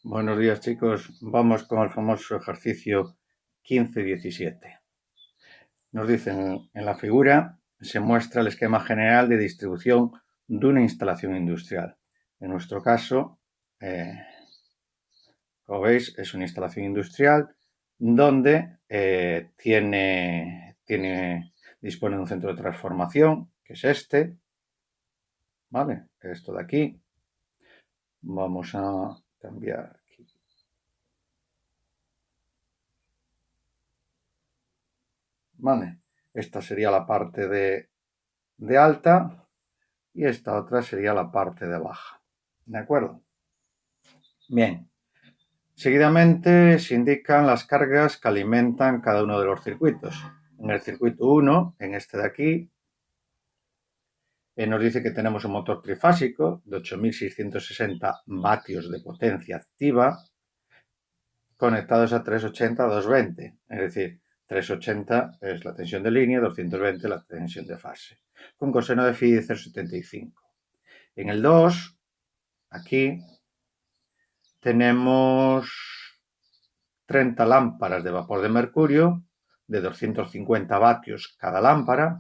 Buenos días, chicos. Vamos con el famoso ejercicio 15-17. Nos dicen en la figura se muestra el esquema general de distribución de una instalación industrial. En nuestro caso, como veis, es una instalación industrial donde dispone de un centro de transformación, que es este, ¿vale? Esto de aquí. Vamos a cambiar aquí. ¿Vale? Esta sería la parte de alta y esta otra sería la parte de baja. ¿De acuerdo? Bien. Seguidamente se indican las cargas que alimentan cada uno de los circuitos. En el circuito 1, en este de aquí, nos dice que tenemos un motor trifásico de 8.660 vatios de potencia activa conectados a 380-220. Es decir, 380 es la tensión de línea, 220 la tensión de fase, con coseno de phi de 0,75. En el 2, aquí, tenemos 30 lámparas de vapor de mercurio de 250 vatios cada lámpara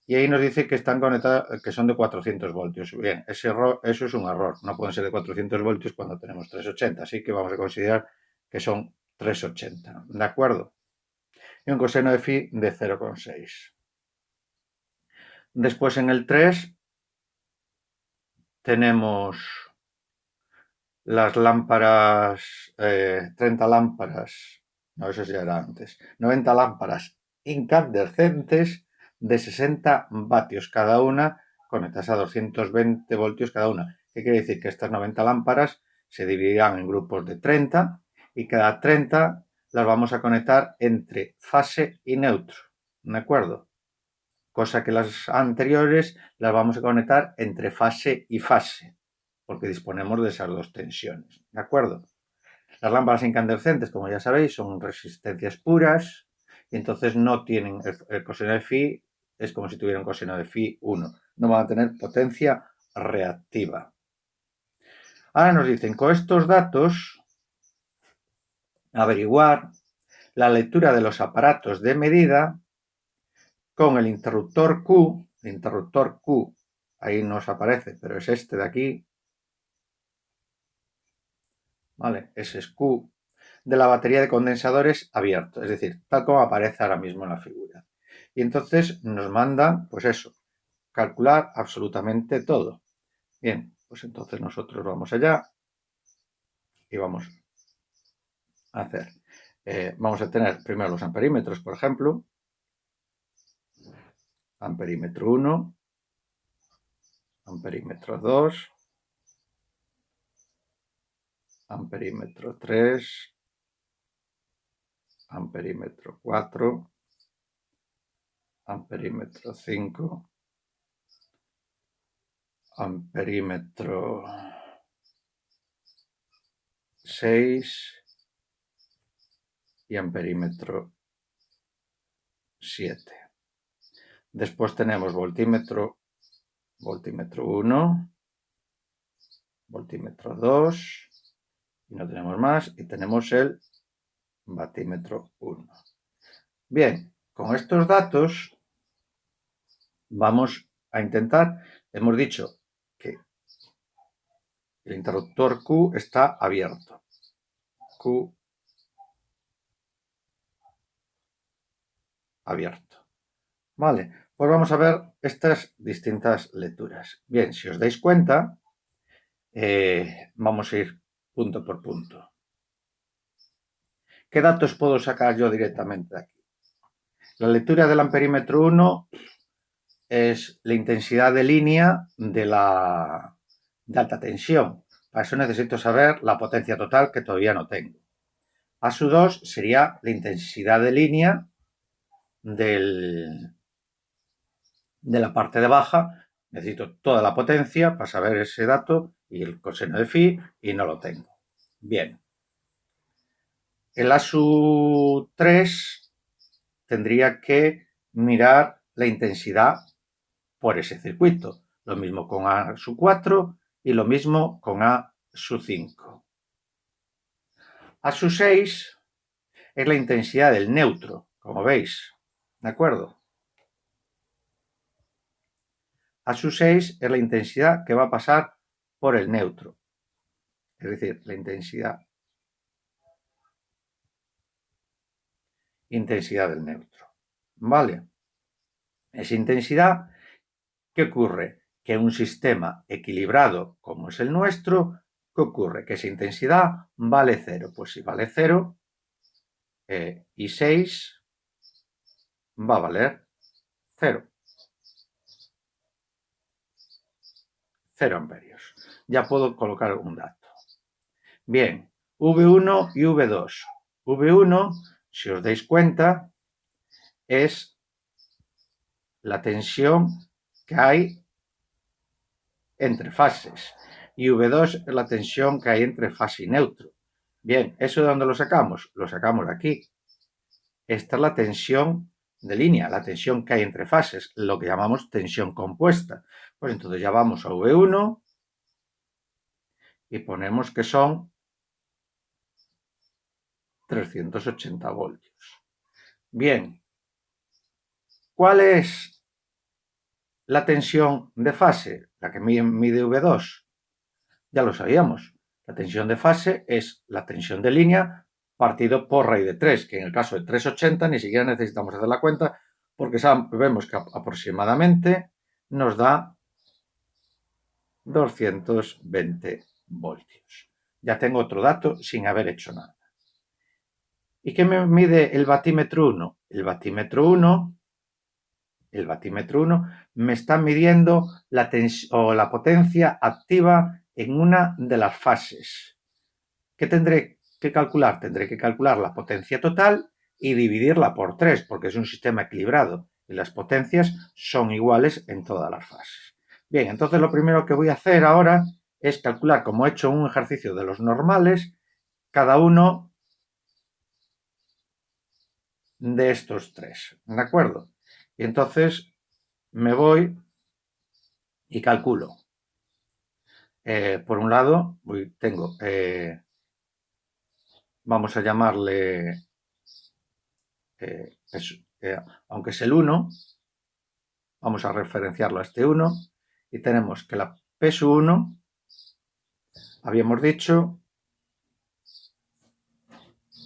y ahí nos dice que están conectadas, que son de 400 voltios. Bien, eso es un error. No pueden ser de 400 voltios cuando tenemos 380, así que vamos a considerar que son 380. ¿De acuerdo? Y un coseno de phi de 0,6. Después en el 3 tenemos las lámparas, 30 lámparas, no, eso ya era antes, 90 lámparas incandescentes de 60 vatios cada una, conectadas a 220 voltios cada una. ¿Qué quiere decir? Que estas 90 lámparas se dividirán en grupos de 30 y cada 30 las vamos a conectar entre fase y neutro, ¿de acuerdo? Cosa que las anteriores las vamos a conectar entre fase y fase, porque disponemos de esas dos tensiones, ¿de acuerdo? Las lámparas incandescentes, como ya sabéis, son resistencias puras y entonces no tienen el coseno de phi, es como si tuvieran coseno de phi 1, no van a tener potencia reactiva. Ahora nos dicen, con estos datos, averiguar la lectura de los aparatos de medida con el interruptor Q, ahí nos aparece, pero es este de aquí, ¿vale? Ese es Q, de la batería de condensadores abierto, es decir, tal como aparece ahora mismo en la figura. Y entonces nos manda, pues eso, calcular absolutamente todo. Bien, pues entonces nosotros vamos allá y vamos a hacer. Vamos a tener primero los amperímetros, por ejemplo. Amperímetro 1, amperímetro 2, amperímetro 3, amperímetro 4, amperímetro 5, amperímetro 6 y amperímetro 7. Después tenemos voltímetro 1, voltímetro 2 y no tenemos más, y tenemos el batímetro 1. Bien, con estos datos vamos a intentar, hemos dicho que el interruptor Q está abierto. Q abierto. Vale, pues vamos a ver estas distintas lecturas. Bien, si os dais cuenta, vamos a ir punto por punto. ¿Qué datos puedo sacar yo directamente de aquí? La lectura del amperímetro 1 es la intensidad de línea de alta tensión. Para eso necesito saber la potencia total, que todavía no tengo. A2 sería la intensidad de línea de la parte de baja. Necesito toda la potencia para saber ese dato y el coseno de phi, y no lo tengo. Bien. El A3 tendría que mirar la intensidad por ese circuito. Lo mismo con A4 y lo mismo con A5. A sub 6 es la intensidad del neutro, como veis, ¿de acuerdo? A sub 6 es la intensidad que va a pasar por el neutro, es decir, la intensidad del neutro, ¿vale? Esa intensidad, ¿qué ocurre? Que en un sistema equilibrado como es el nuestro, ¿qué ocurre? Que esa intensidad vale 0. Pues si vale 0, y 6 va a valer 0. 0 amperios. Ya puedo colocar un dato. Bien, V1 y V2. V1, si os dais cuenta, es la tensión que hay entre fases. Y V2 es la tensión que hay entre fase y neutro. Bien, ¿eso de dónde lo sacamos? Lo sacamos de aquí. Esta es la tensión de línea, la tensión que hay entre fases, lo que llamamos tensión compuesta. Pues entonces ya vamos a V1 y ponemos que son 380 voltios. Bien, ¿cuál es la tensión de fase? La que mide V2. Ya lo sabíamos. La tensión de fase es la tensión de línea partido por raíz de 3, que en el caso de 380 ni siquiera necesitamos hacer la cuenta porque vemos que aproximadamente nos da 220 voltios. Ya tengo otro dato sin haber hecho nada. ¿Y qué me mide el batímetro 1? El batímetro 1 me está midiendo la potencia activa en una de las fases. ¿Qué tendré que calcular? Tendré que calcular la potencia total y dividirla por 3, porque es un sistema equilibrado y las potencias son iguales en todas las fases. Bien, entonces lo primero que voy a hacer ahora es calcular, como he hecho un ejercicio de los normales, cada uno de estos 3, ¿de acuerdo? Y entonces me voy y calculo. Por un lado, tengo, vamos a llamarle, aunque es el 1, vamos a referenciarlo a este 1, y tenemos que la P sub 1, habíamos dicho,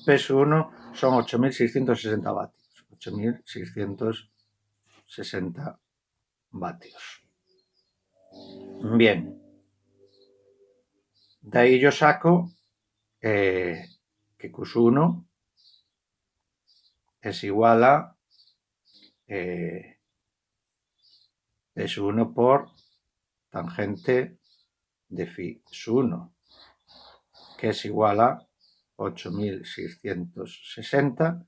P sub 1 son 8.660 vatios. 8.660 vatios. Bien. De ahí yo saco que Q sub 1 es igual a P sub 1 por tangente de phi sub 1, que es igual a 8.660.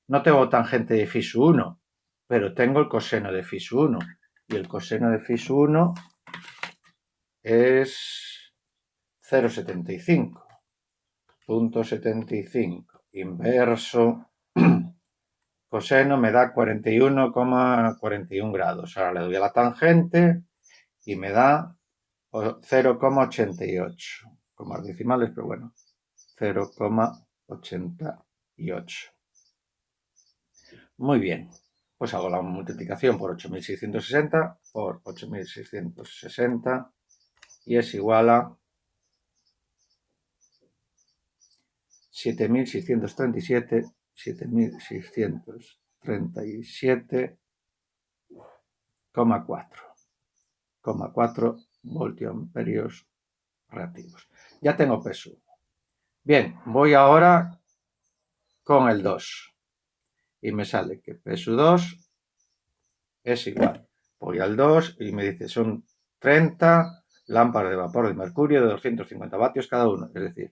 No tengo tangente de phi sub 1, pero tengo el coseno de phi sub 1. Y el coseno de phi sub 1 es 0,75. 0,75 inverso coseno me da 41,41 grados. Ahora le doy a la tangente y me da 0,88. Con más decimales, pero bueno, 0,88. Muy bien. Pues hago la multiplicación por 8.660 por 8.660 y es igual a 7.637,4 voltiamperios reactivos. Ya tengo peso. Bien, voy ahora con el 2 y me sale que peso 2 es igual. Voy al 2 y me dice son 30 lámparas de vapor de mercurio de 250 vatios cada uno, es decir,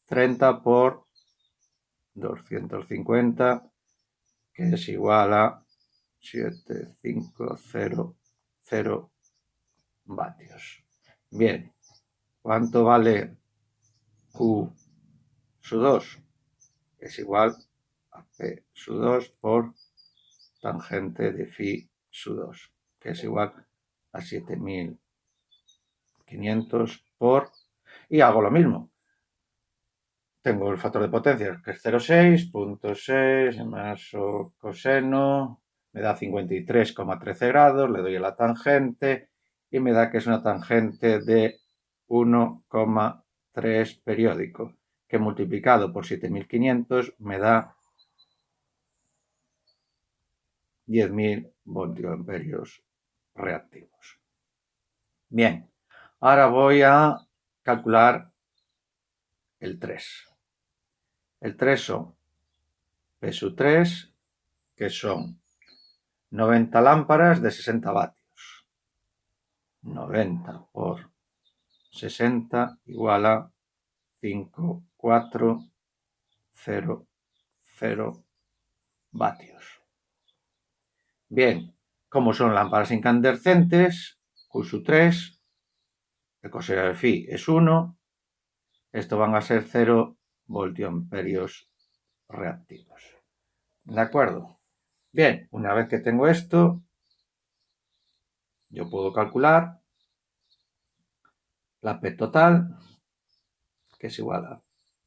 30 por 250, que es igual a 7,500 vatios. Bien, ¿cuánto vale Q sub 2? Es igual a P sub 2 por tangente de phi sub 2, que es igual a 7.500 por... Y hago lo mismo. tengo el factor de potencia, que es 0,6, punto 6, más o coseno, me da 53,13 grados, le doy a la tangente y me da que es una tangente de 1,3 periódico, que multiplicado por 7500 me da 10.000 voltiamperios reactivos. Bien, ahora voy a calcular el 3. El 3 son P3, que son 90 lámparas de 60 vatios. 90 por 60 igual a 5,400 vatios. Bien, como son lámparas incandescentes, Q3, el coseno de phi es 1, esto van a ser 0 voltiamperios reactivos. ¿De acuerdo? Bien, una vez que tengo esto, yo puedo calcular la P total, que es igual a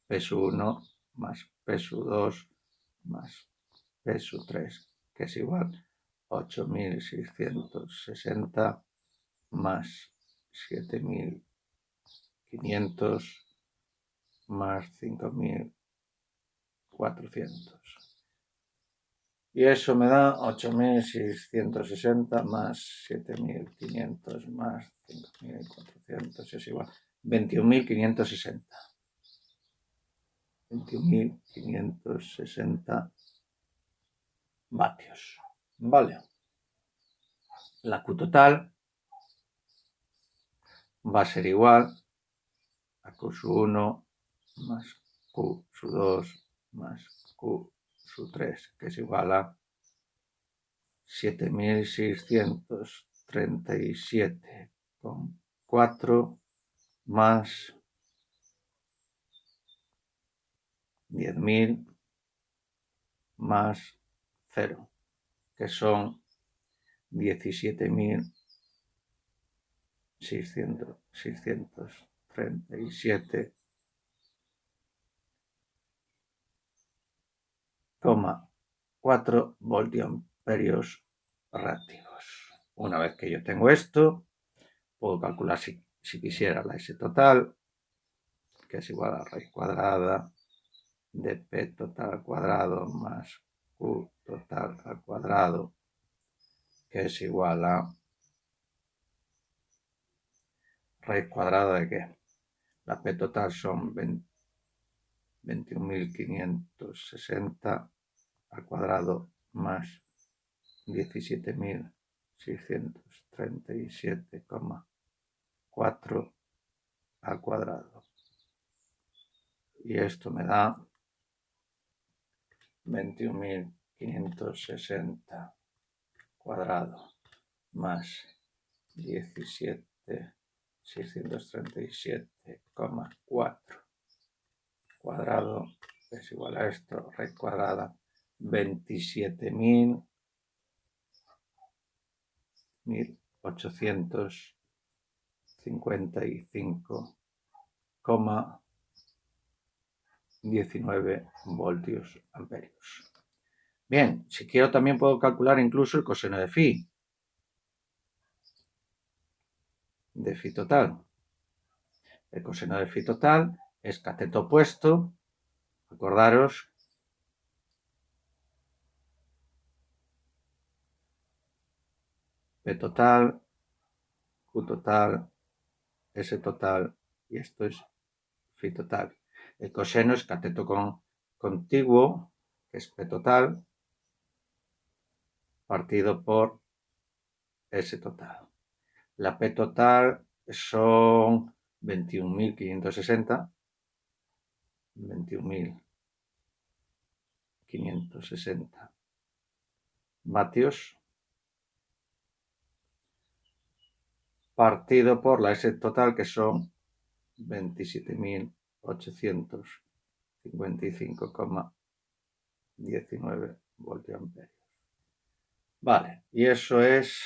P1 más P2 más P3, que es igual a 8.660 más 7.500 más 5.400. Y eso me da 8.660 más 7.500 más 5.400 es igual a 21.560. 21.560 vatios. Vale. La Q total va a ser igual a Q1 más Q2 más Q3, que es igual a 7.637,4 más 10.000 más 0, que son 17.637,4 voltiamperios reactivos. Una vez que yo tengo esto, puedo calcular si quisiera la S total, que es igual a raíz cuadrada de P total al cuadrado más Q total al cuadrado, que es igual a raíz cuadrada de ¿qué? La P total son 21.560 al cuadrado más 17.637,4 al cuadrado. Y esto me da 21.560 cuadrado más 17.637,4 cuadrado es igual a esto, raíz cuadrada, 27.855,19 voltios amperios. Bien, si quiero también puedo calcular incluso el coseno de phi total. El coseno de phi total es cateto opuesto, acordaros, P total, Q total, S total y esto es phi total. El coseno es cateto contiguo, que es P total, partido por S total. La P total son 21.560. 21.560 vatios partido por la S total, que son 27.855,19 voltiamperios. Vale, y eso es,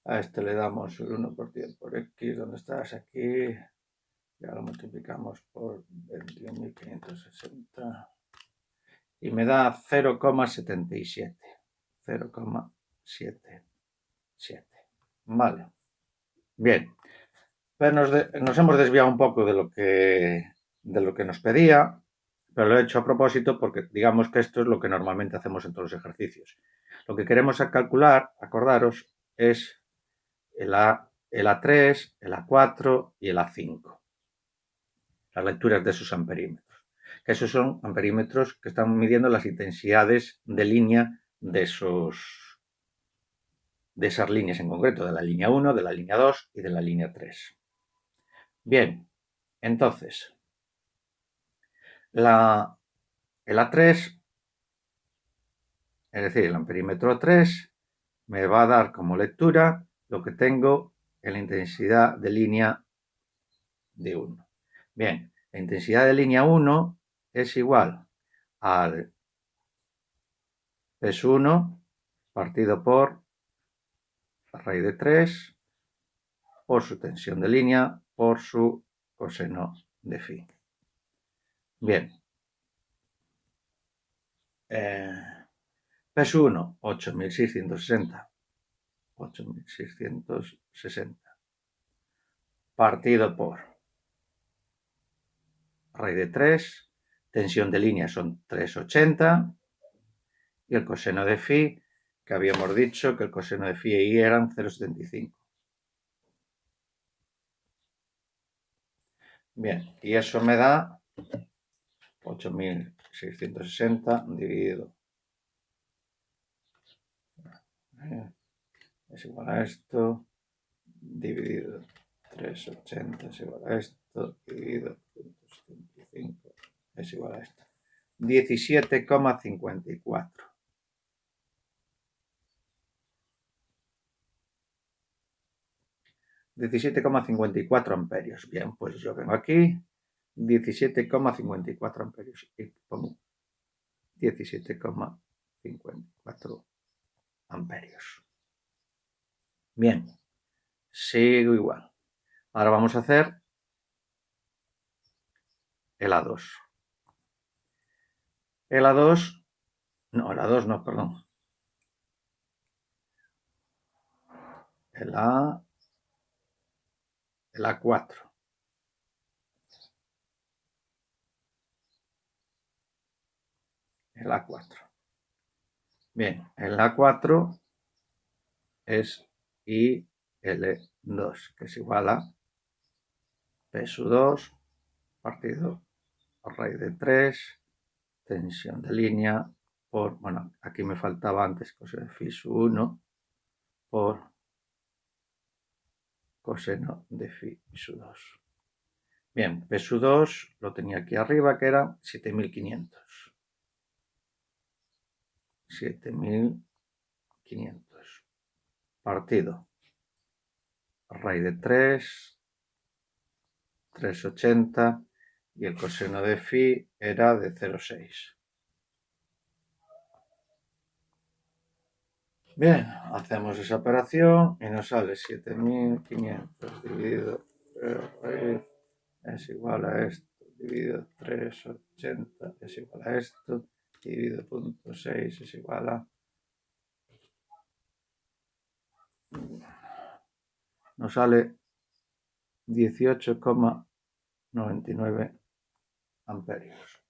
a este le damos el 1 por 10 por X, ¿dónde estás? Aquí, y ahora multiplicamos por 21.560 y me da 0,77. 0,77. Vale. Bien. Pero nos hemos desviado un poco de lo que nos pedía, pero lo he hecho a propósito porque digamos que esto es lo que normalmente hacemos en todos los ejercicios. Lo que queremos calcular, acordaros, es el A3, el A4 y el A5. Las lecturas de esos amperímetros. Que esos son amperímetros que están midiendo las intensidades de línea de esas líneas en concreto, de la línea 1, de la línea 2 y de la línea 3. Bien, entonces, el A3, es decir, el amperímetro 3, me va a dar como lectura lo que tengo en la intensidad de línea de 1. Bien, la intensidad de línea 1 es igual al peso 1 partido por raíz de 3 por su tensión de línea por su coseno de phi. Bien. Peso 1, 8.660. 8.660. Partido por raíz de 3. Tensión de línea son 380. Y el coseno de phi, que habíamos dicho que el coseno de phi y eran 0,75. Bien, y eso me da 8.660 dividido. Es igual a esto, dividido 380 es igual a esto, dividido 0,75 es igual a esto. 17,54. 17,54 amperios. Bien, pues yo vengo aquí, 17,54 amperios y pongo 17,54 amperios. Bien, sigo igual. Ahora vamos a hacer el A2. El A2, no, el A2 no, perdón. El A4. El A4. Bien, el A4 es IL2, que es igual a peso 2 partido por raíz de 3, tensión de línea por, bueno, aquí me faltaba antes coseno de phi sub 1 por coseno de phi sub 2. Bien, P sub 2 lo tenía aquí arriba, que era 7.500. 7.500 partido raíz de 3, 380 y el coseno de phi era de 0,6. Bien, hacemos esa operación y nos sale 7.500 dividido raíz es igual a esto, dividido 380 es igual a esto, dividido 0,6 es igual a... Nos sale 18,99 amperios.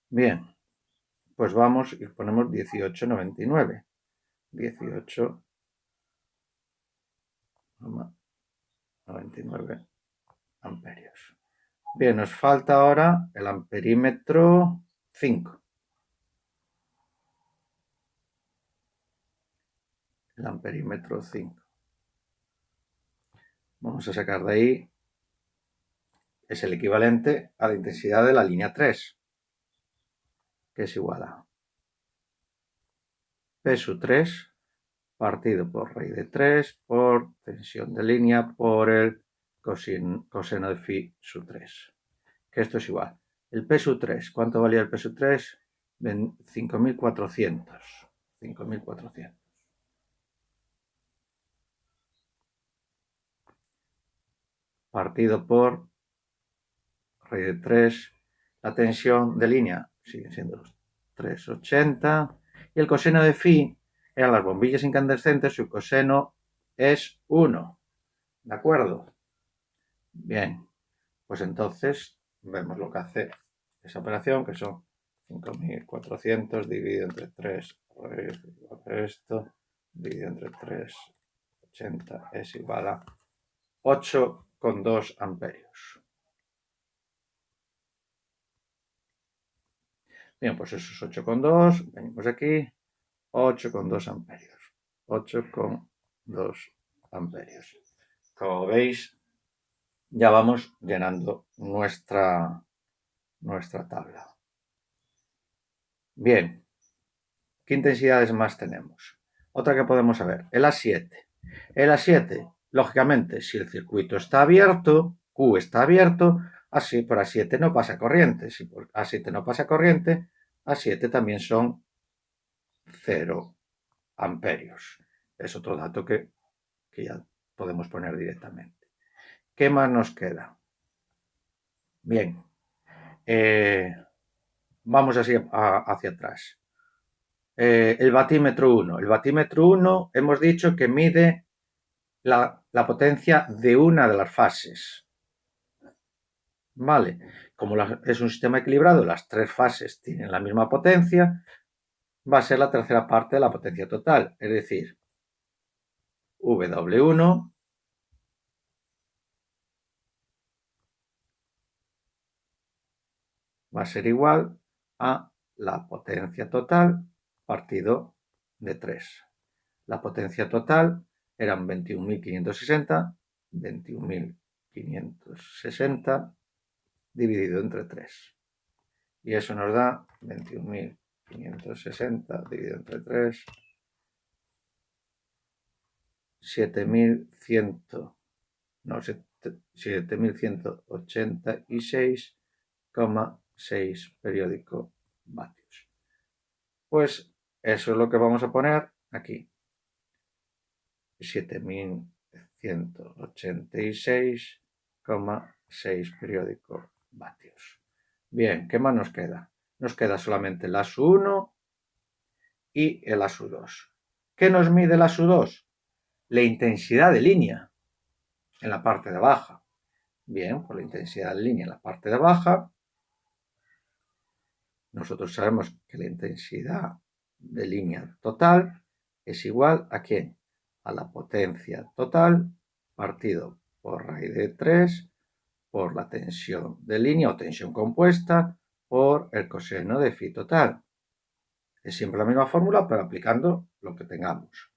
Bien, pues vamos y ponemos 18,99. 18,99 amperios. Bien, nos falta ahora el amperímetro 5. El amperímetro 5. Vamos a sacar de ahí, es el equivalente a la intensidad de la línea 3, que es igual a P sub 3 partido por raíz de 3 por tensión de línea por el coseno de phi sub 3. Que esto es igual. El P sub 3, ¿cuánto valía el P sub 3? 5.400. 5.400. partido por raíz de 3. La tensión de línea sigue siendo 380. Y el coseno de phi eran las bombillas incandescentes, su coseno es 1. ¿De acuerdo? Bien, pues entonces vemos lo que hace esa operación, que son 5.400 dividido entre 3, esto, dividido entre 380 es igual a 8,2 amperios. Bien, pues eso es 8,2, venimos aquí, 8,2 amperios. 8,2 amperios. Como veis, ya vamos llenando nuestra tabla. Bien, ¿qué intensidades más tenemos? Otra que podemos saber, el A7. El A7, lógicamente, si el circuito está abierto, Q está abierto, así por A7 no pasa corriente. Si por A7 no pasa corriente, A7 también son 0 amperios. Es otro dato que ya podemos poner directamente. ¿Qué más nos queda? Bien, vamos así hacia atrás. El batímetro 1. El batímetro 1 hemos dicho que mide la potencia de una de las fases. Vale, como es un sistema equilibrado, las tres fases tienen la misma potencia, va a ser la tercera parte de la potencia total, es decir, W1 va a ser igual a la potencia total partido de 3. La potencia total eran 21.560, 21.560 dividido entre 3. Y eso nos da 21.560 dividido entre 3, 7.186,6 periódico vatios. Pues eso es lo que vamos a poner aquí. 7.186,6 periódico vatios. Bien, ¿qué más nos queda? Nos queda solamente el ASU1 y el ASU2. ¿Qué nos mide el ASU2? La intensidad de línea en la parte de baja. Bien, pues la intensidad de línea en la parte de baja. Nosotros sabemos que la intensidad de línea total es igual a ¿quién? A la potencia total partido por raíz de 3 por la tensión de línea o tensión compuesta por el coseno de phi total. Es siempre la misma fórmula, pero aplicando lo que tengamos.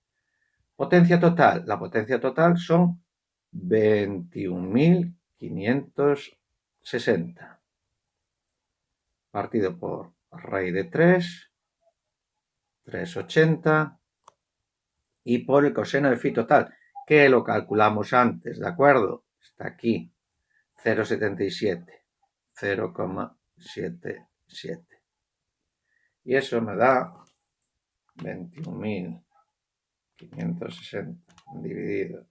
Potencia total. La potencia total son 21.560 partido por raíz de 3, 380 y por el coseno de phi total, que lo calculamos antes, ¿de acuerdo? Está aquí, 0,77, 0,77. Y eso me da 21.560 dividido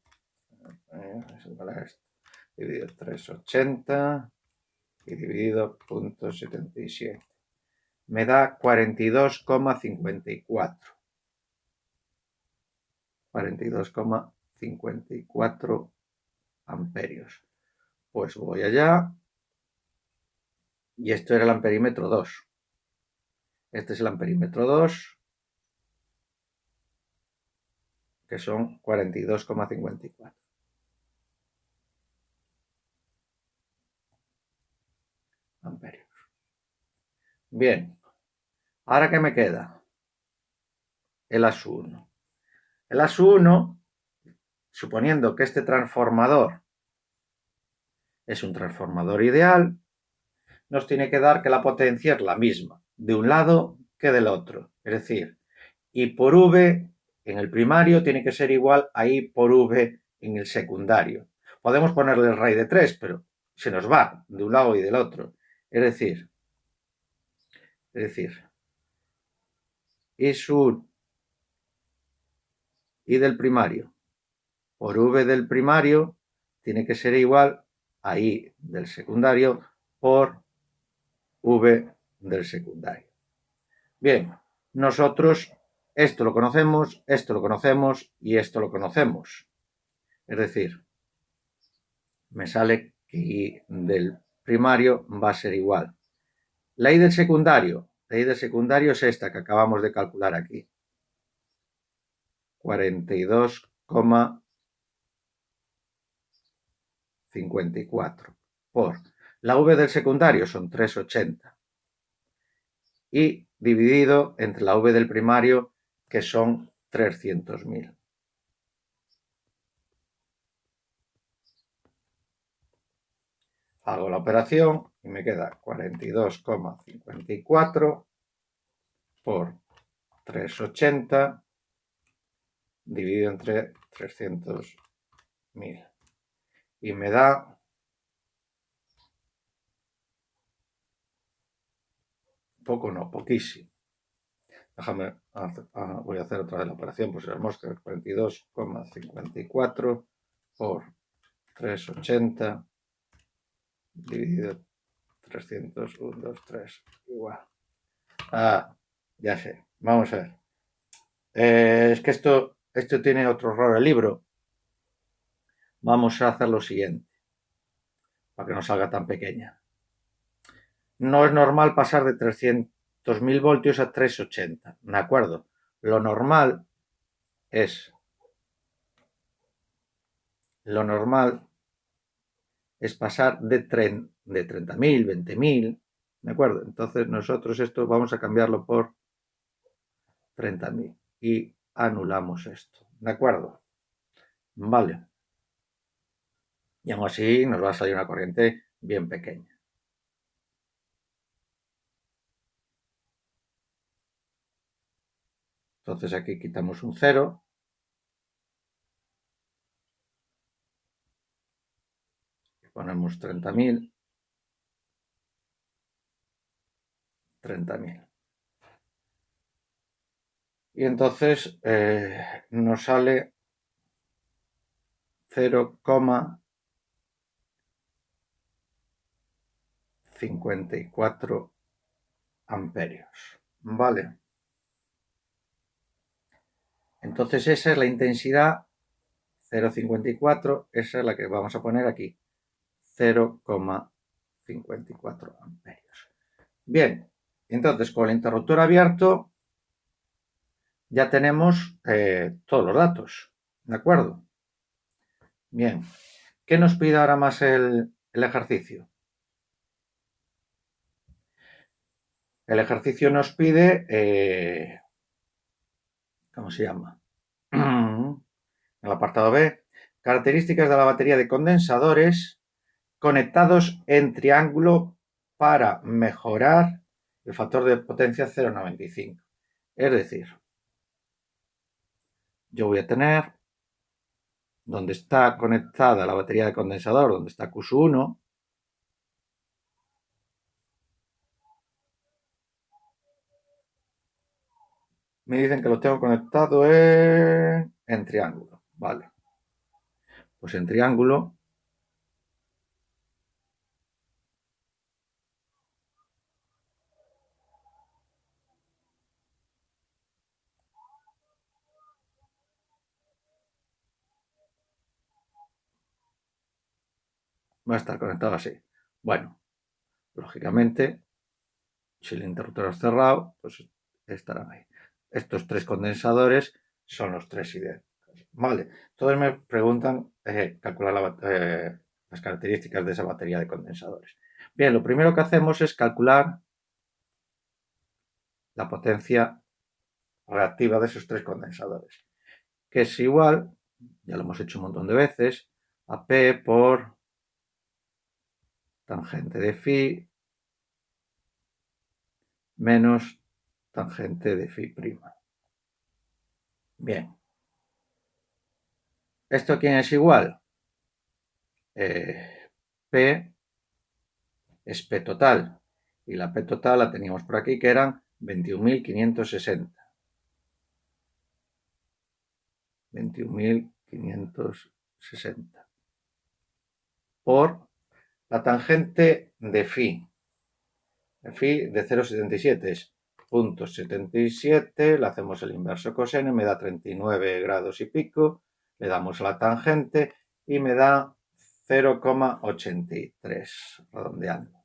dividido 380 y dividido 0,77. Me da 42,54. 42,54 amperios. Pues voy allá. Y esto era el amperímetro 2. Este es el amperímetro 2, que son 42,54 amperios. Bien, ¿ahora qué me queda? El ASU1. El ASU1, suponiendo que este transformador es un transformador ideal, nos tiene que dar que la potencia es la misma de un lado que del otro. Es decir, I por V en el primario tiene que ser igual a I por V en el secundario. Podemos ponerle el raíz de 3, pero se nos va de un lado y del otro. Es decir, I sub I del primario por V del primario tiene que ser igual a I del secundario por V del secundario. Bien, nosotros esto lo conocemos y esto lo conocemos. Es decir, me sale que I del primario va a ser igual. La I del secundario es esta que acabamos de calcular aquí. 42,54 por la V del secundario son 3,80 y dividido entre la V del primario que son 300.000. Hago la operación y me queda 42,54 por 3,80 dividido entre 300.000 y me da poco, no, poquísimo. Déjame, voy a hacer otra vez la operación, pues las moscas, 42,54 por 3,80 dividido 300, 1, 2, 3, igual. Ya sé, vamos a ver. Es que esto tiene otro error el libro. Vamos a hacer lo siguiente, para que no salga tan pequeña. No es normal pasar de 300.000 voltios a 380, ¿de acuerdo? Lo normal es pasar de 30.000, 20.000, ¿de acuerdo? Entonces nosotros esto vamos a cambiarlo por 30.000 y anulamos esto, ¿de acuerdo? Vale. Y aún así nos va a salir una corriente bien pequeña. Entonces aquí quitamos un 0. Ponemos 30.000. 30.000. Y entonces nos sale 0,54 amperios. Vale. Entonces esa es la intensidad 0,54, esa es la que vamos a poner aquí. 0,54 amperios. Bien, entonces con el interruptor abierto ya tenemos todos los datos, ¿de acuerdo? Bien, ¿qué nos pide ahora más el ejercicio? El ejercicio nos pide, ¿cómo se llama? El apartado B, características de la batería de condensadores conectados en triángulo para mejorar el factor de potencia 0,95. Es decir, yo voy a tener donde está conectada la batería de condensador, donde está Q1, me dicen que lo tengo conectado en triángulo. Vale. Pues en triángulo va a estar conectado así. Bueno, lógicamente, si el interruptor es cerrado, pues estarán ahí. Estos tres condensadores son los tres idénticos. Vale, todos me preguntan calcular las características de esa batería de condensadores. Bien, lo primero que hacemos es calcular la potencia reactiva de esos tres condensadores, que es igual, ya lo hemos hecho un montón de veces, a P por tangente de phi menos tangente de phi prima. Bien. ¿Esto a quién es igual? P es P total. Y la P total la teníamos por aquí, que eran 21.560. 21.560. Por La tangente de phi. Phi de 0,77 es 0,77, le hacemos el inverso coseno y me da 39 grados y pico, le damos a la tangente y me da 0,83, redondeando.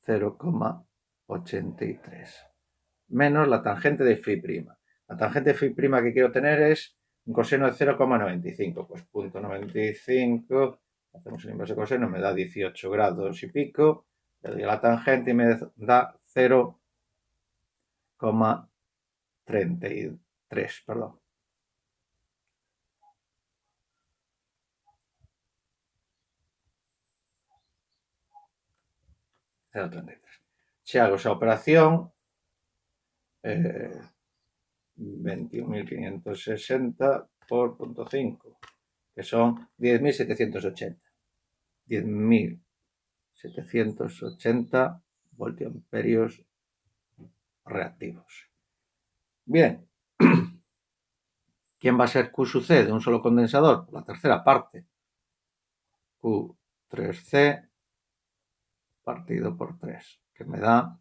0,83 menos la tangente de phi prima. La tangente de phi prima que quiero tener es un coseno de 0,95, pues 0,95, hacemos el inverso coseno, me da 18 grados y pico, le doy a la tangente y me da 0,33, perdón. Si hago esa operación, 21.560 por 0,5, que son 10.780. 10.780 voltiamperios reactivos. Bien, ¿quién va a ser Q sub C de un solo condensador? La tercera parte. Q3C partido por 3, que me da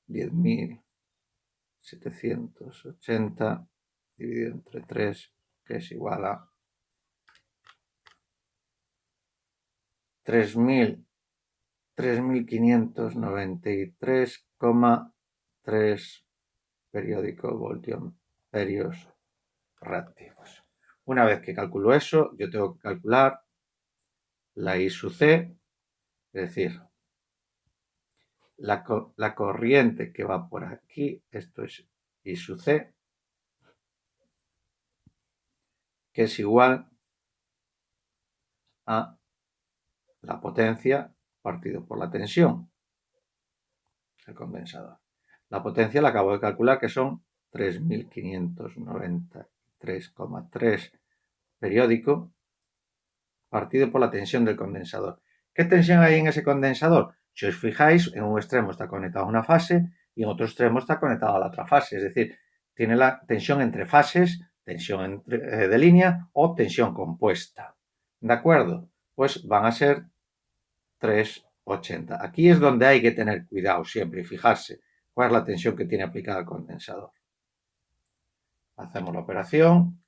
10.780 dividido entre 3, que es igual a 3.593,3 periódico voltiamperios reactivos. Una vez que calculo eso, yo tengo que calcular la I sub C, es decir, la corriente que va por aquí, esto es I sub C, que es igual a la potencia partido por la tensión del condensador. La potencia la acabo de calcular, que son 3.593,3 periódico partido por la tensión del condensador. ¿Qué tensión hay en ese condensador? Si os fijáis, en un extremo está conectado a una fase y en otro extremo está conectado a la otra fase. Es decir, tiene la tensión entre fases, tensión de línea o tensión compuesta. ¿De acuerdo? Pues van a ser 380. Aquí es donde hay que tener cuidado siempre y fijarse cuál es la tensión que tiene aplicada el condensador. Hacemos la operación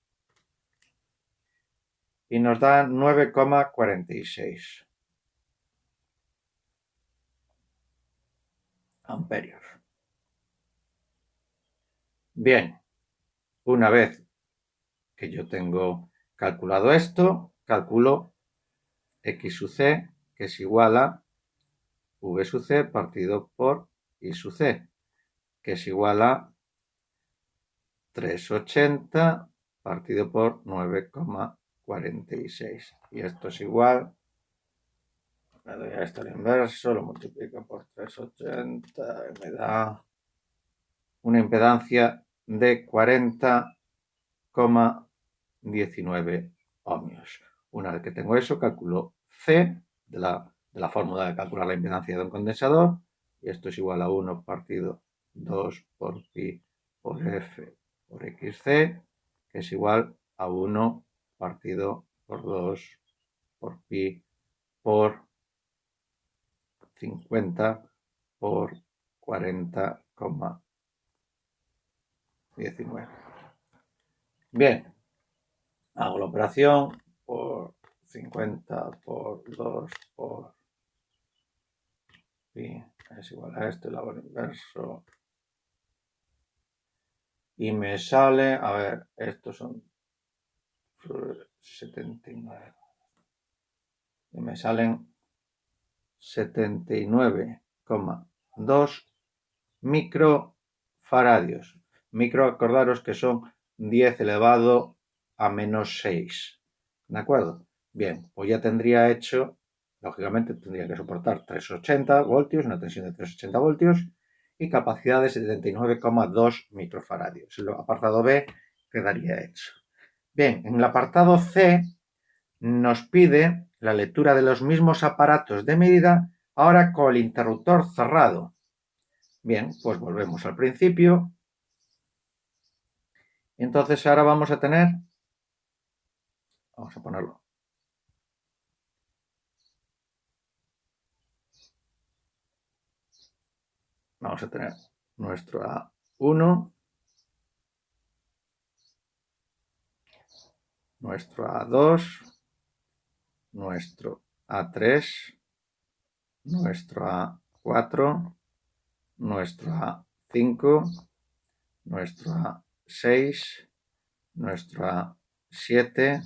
y nos da 9,46 amperios. Bien, una vez que yo tengo calculado esto, calculo X sub C, que es igual a V sub C partido por I sub C, que es igual a 380 partido por 9,46. Y esto es igual, le doy a esto al inverso, lo multiplico por 380 y me da una impedancia de 40,19 ohmios. Una vez que tengo eso, calculo C de la fórmula de calcular la impedancia de un condensador, y esto es igual a 1 partido 2 por pi por F por XC, que es igual a 1 partido por 2 por pi por 50 por 40,19. Bien, hago la operación por 50 por 2 por pi es igual a esto, y lo hago al inverso. Y me sale, a ver, estos son 79. Y me salen 79,2 microfaradios. Micro, acordaros que son 10 elevado a menos 6. ¿De acuerdo? Bien, pues ya tendría hecho, lógicamente tendría que soportar 380 voltios, una tensión de 380 voltios y capacidad de 79,2 microfaradios. El apartado B quedaría hecho. Bien, en el apartado C nos pide la lectura de los mismos aparatos de medida, ahora con el interruptor cerrado. Bien, pues volvemos al principio. Entonces ahora vamos a tener, vamos a ponerlo vamos a tener nuestro A1, nuestro A2, nuestro A3, nuestro A4, nuestro A5, nuestro A6, nuestro A7,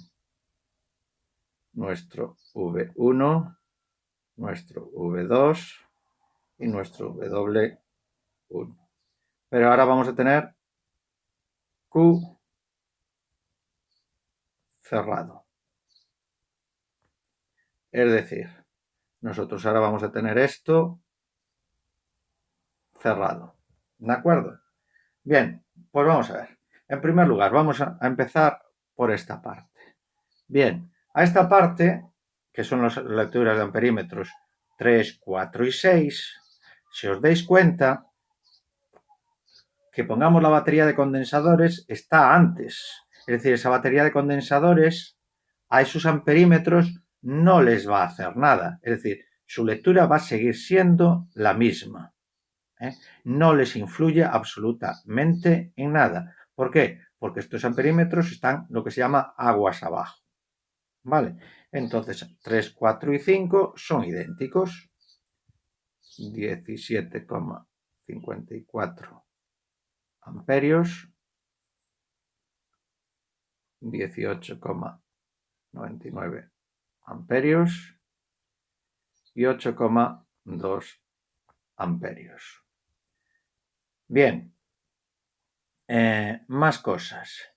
nuestro V1, nuestro V2 y nuestro W1. Pero ahora vamos a tener Q cerrado. Es decir, nosotros ahora vamos a tener esto cerrado. ¿De acuerdo? Bien, pues vamos a ver. En primer lugar, vamos a empezar por esta parte. Bien, a esta parte, que son las lecturas de amperímetros 3, 4 y 6, si os dais cuenta, que pongamos la batería de condensadores está antes. Es decir, esa batería de condensadores a esos amperímetros no les va a hacer nada. Es decir, su lectura va a seguir siendo la misma. No les influye absolutamente en nada. ¿Por qué? Porque estos amperímetros están lo que se llama aguas abajo. ¿Vale? Entonces, 3, 4 y 5 son idénticos. 17,54 amperios, 18,99 amperios y 8,2 amperios. Bien, más cosas.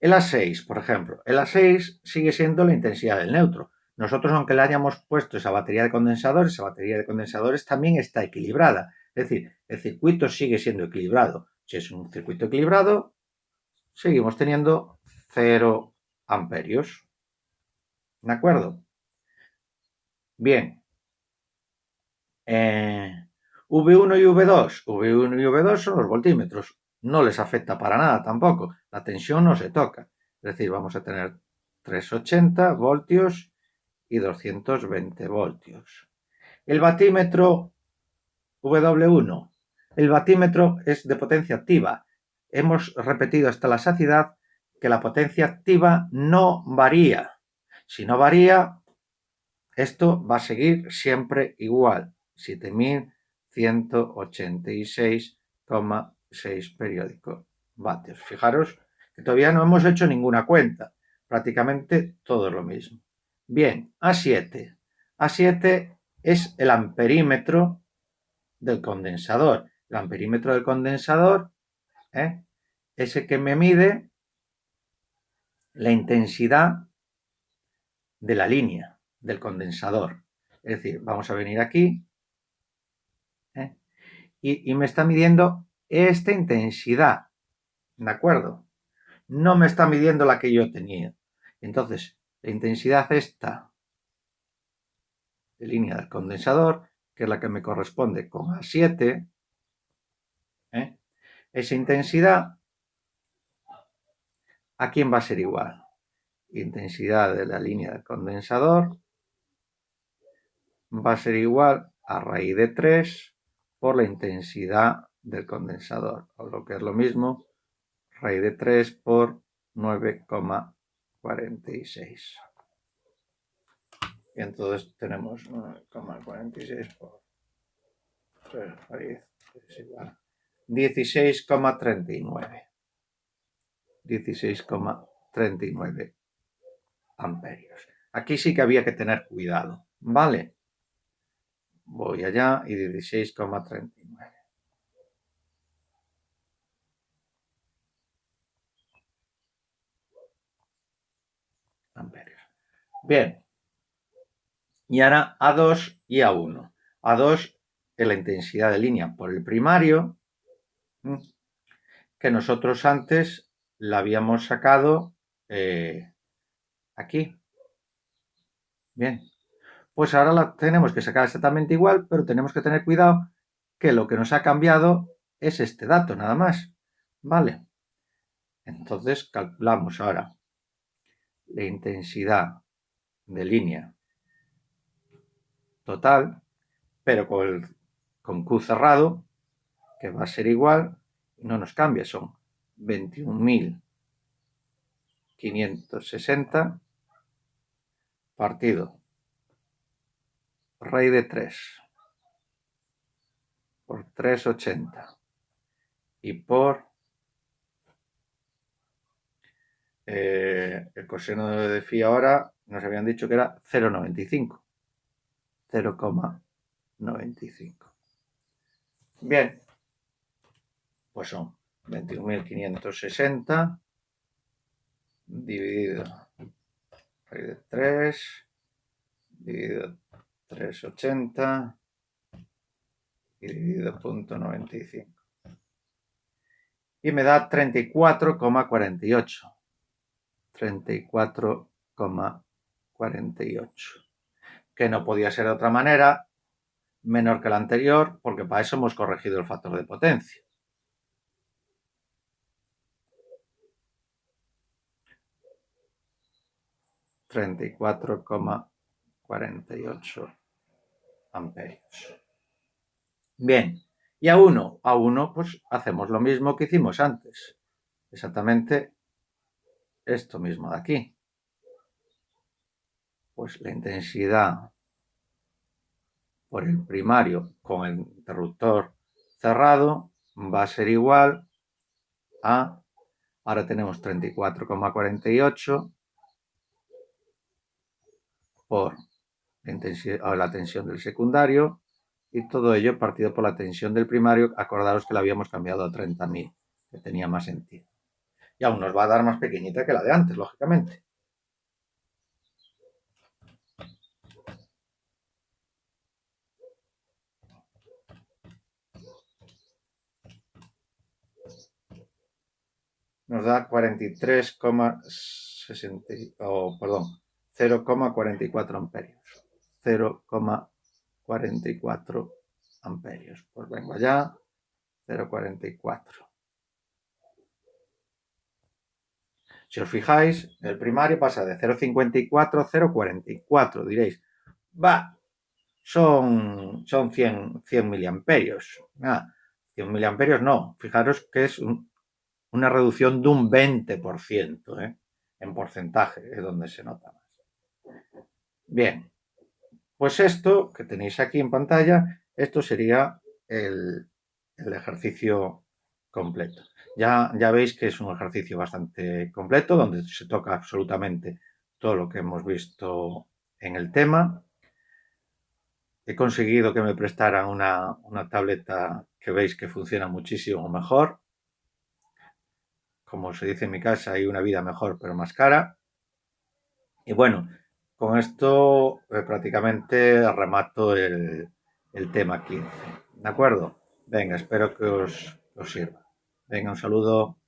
El A6, por ejemplo, el A6 sigue siendo la intensidad del neutro. Nosotros, aunque le hayamos puesto esa batería de condensadores también está equilibrada. Es decir, el circuito sigue siendo equilibrado. Si es un circuito equilibrado, seguimos teniendo 0 amperios. ¿De acuerdo? Bien. V1 y V2. V1 y V2 son los voltímetros. No les afecta para nada tampoco. La tensión no se toca. Es decir, vamos a tener 380 voltios y 220 voltios. El batímetro W1. El batímetro es de potencia activa. Hemos repetido hasta la saciedad que la potencia activa no varía. Si no varía, esto va a seguir siempre igual. 7186,6 periódico vatios. Fijaros que todavía no hemos hecho ninguna cuenta. Prácticamente todo es lo mismo. Bien, A7. A7 es el amperímetro del condensador. El amperímetro del condensador es el que me mide la intensidad de la línea del condensador. Es decir, vamos a venir aquí y me está midiendo esta intensidad. ¿De acuerdo? No me está midiendo la que yo tenía. Entonces, la intensidad esta de línea del condensador, que es la que me corresponde con A7, esa intensidad, ¿a quién va a ser igual? Intensidad de la línea del condensador va a ser igual a raíz de 3 por la intensidad del condensador, o lo que es lo mismo, raíz de 3 por 9,46. Y entonces tenemos 9,46 por 3 raíz es igual a 16,39. 16,39 amperios. Aquí sí que había que tener cuidado, ¿vale? Voy allá y 16,39. Amperios. Bien. Y ahora A2 y A1. A2 es la intensidad de línea por el primario, que nosotros antes la habíamos sacado aquí. Bien. Pues ahora la tenemos que sacar exactamente igual, pero tenemos que tener cuidado que lo que nos ha cambiado es este dato, nada más. ¿Vale? Entonces calculamos ahora la intensidad de línea total, pero con Q cerrado, que va a ser igual, y no nos cambia, son 21.560 partido raíz de 3 por 380 y por el coseno de phi ahora nos habían dicho que era 0,95. 0,95. Bien, pues son 21.560 dividido raíz de 3 dividido 380 y dividido 0,95. Y me da 34,48. 34,48. Que no podía ser de otra manera menor que la anterior, porque para eso hemos corregido el factor de potencia. 34,48 amperios. Bien, y a 1 pues hacemos lo mismo que hicimos antes. Exactamente esto mismo de aquí. Pues la intensidad por el primario con el interruptor cerrado va a ser igual a, ahora tenemos 34,48 por la tensión del secundario, y todo ello partido por la tensión del primario. Acordaros que la habíamos cambiado a 30.000, que tenía más sentido. Y aún nos va a dar más pequeñita que la de antes, lógicamente. Nos da 0,44 amperios. 0,44 amperios. Pues vengo allá, 0,44. Si os fijáis, el primario pasa de 0,54 a 0,44. Diréis, va, son 100 miliamperios. 100 miliamperios no. Fijaros que es una reducción de un 20%, en porcentaje, es donde se nota más. Bien, pues esto que tenéis aquí en pantalla, esto sería el ejercicio completo. Ya veis que es un ejercicio bastante completo, donde se toca absolutamente todo lo que hemos visto en el tema. He conseguido que me prestaran una tableta que veis que funciona muchísimo mejor. Como se dice en mi casa, hay una vida mejor pero más cara. Y bueno, con esto prácticamente remato el tema 15. ¿De acuerdo? Venga, espero que os sirva. Venga, un saludo.